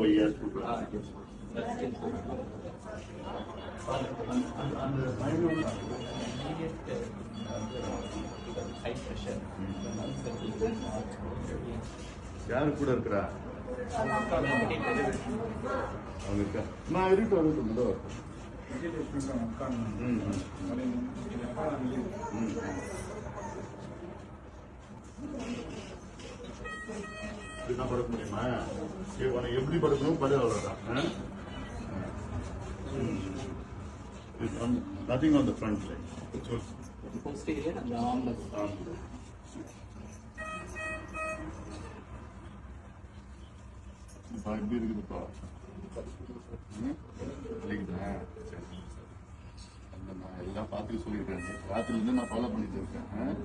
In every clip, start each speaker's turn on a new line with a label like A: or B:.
A: வையா யாரு கூட இருக்கிறா அவங்க இருக்கா நான் இருக்கட்டும் இருக்கட்டும் என்ன படுக்க முடியுமா எப்படி படுக்கணும் பழைய அவ்வளோதான் nothing on the front leg.
B: Posterior and the armless.
A: எப்படி இருக்குதுப்பா இல்லைங்களா நான் எல்லாம் பார்த்துட்டு சொல்லியிருக்கேன் ராத்திரிலேருந்து நான் ஃபாலோ பண்ணிட்டு இருக்கேன்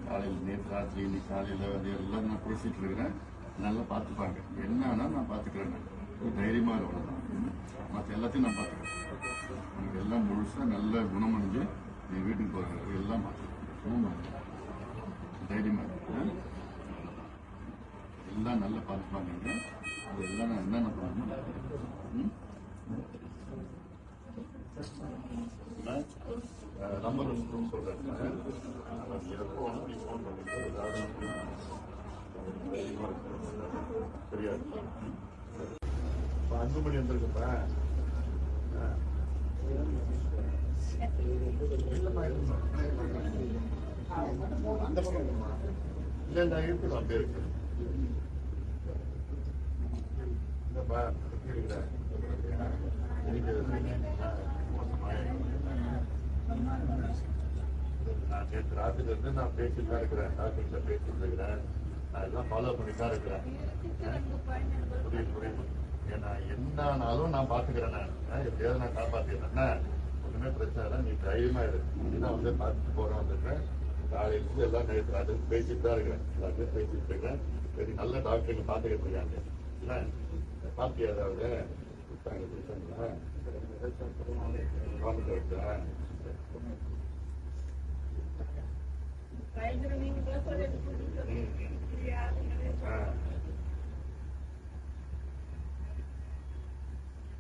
A: காலையில் நேற்று ராத்திரி இன்னைக்கு காலையில் அது எல்லாம் நான் பேசிட்டு இருக்கிறேன் நல்லா பார்த்துப்பாங்க என்னன்னா நான் பார்த்துக்கிறேன் நான் தைரியமாக இருக்கணும் மற்ற எல்லாத்தையும் நான் பார்த்துக்கிறேன் உனக்கு எல்லாம் முழுசாக நல்ல குணமடைஞ்சு நீ வீட்டுக்கு போகிற எல்லாம் பார்த்துக்கிறேன் தைரியமாக இருக்கு எல்லாம் நல்லா பார்த்துப்பாங்க அது எல்லாம் நான் என்னென்ன பண்ணணும் நம்பர் சொல்றேன் ஃபோன் பண்ணிட்டு ஏதாவது தெரியாது இப்போ அன்புமணி வந்திருக்குப்பா அந்த பக்கம் இல்லைண்டா இருக்குது அப்படியே இருக்கு இல்லப்பா நான் நேற்று ராத்திரில இருந்து நான் பேசிட்டு தான் இருக்கிறேன் டாக்டர்கிட்ட பேசிட்டு இருக்கிறேன் நான் எல்லாம் ஃபாலோ பண்ணிட்டு தான் இருக்கிறேன் புரியுது புரியுது ஏன்னா என்னானாலும் நான் பாத்துக்கிறேன் நான் எப்படியாவது நான் காப்பாத்திடுறேன் ஒண்ணுமே பிரச்சனை இல்லை நீ தைரியமா இருக்கு நான் வந்து பார்த்துட்டு போறேன் வந்துருக்கேன் காலையில இருந்து எல்லாம் நேற்று ராத்திரி பேசிட்டு தான் இருக்கிறேன் எல்லாத்தையும் பேசிட்டு இருக்கிறேன் சரி நல்ல டாக்டருங்க பாத்துக்கிட்டு இருக்காங்க இல்லை பாத்தியா ஏதாவது கொடுத்தாங்களா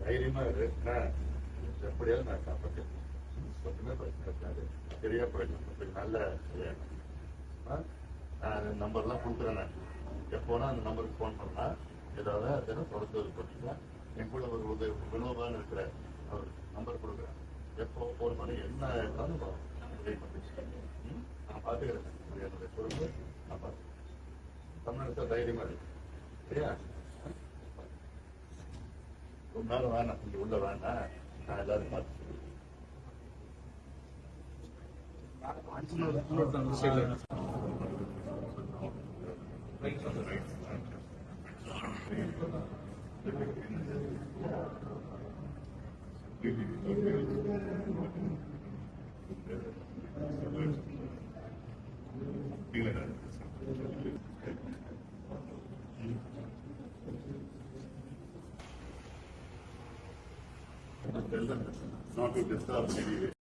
A: தைரியமா இருக்கு எப்படியாவது நான் காப்பாற்றேன் ஒன்றுமே பிரச்சனை இருக்காது சரியா போயிடலாம் நல்ல நம்பர்லாம் கொடுக்குறேன் எப்போனா அந்த நம்பருக்கு ஃபோன் பண்ணா ஏதாவது அதெல்லாம் தொடர்ந்து போட்டீங்கன்னா என் கூட ஒரு வினோபான்னு இருக்கிற அவர் நம்பர் கொடுக்குறேன் எப்போ ஃபோன் பண்ணி என்ன இருந்தாலும் நான் பார்த்துக்கிறேன் என்னுடைய பொறுப்பு நான் பார்த்துக்கிறேன் தமிழ்நாட்டில் தைரியமா இருக்கு சரியா ரொம்ப நேரம் வேணாம் இங்கே உள்ள வேணாம் நான் எல்லாரும் பார்த்து not to disturb anyway.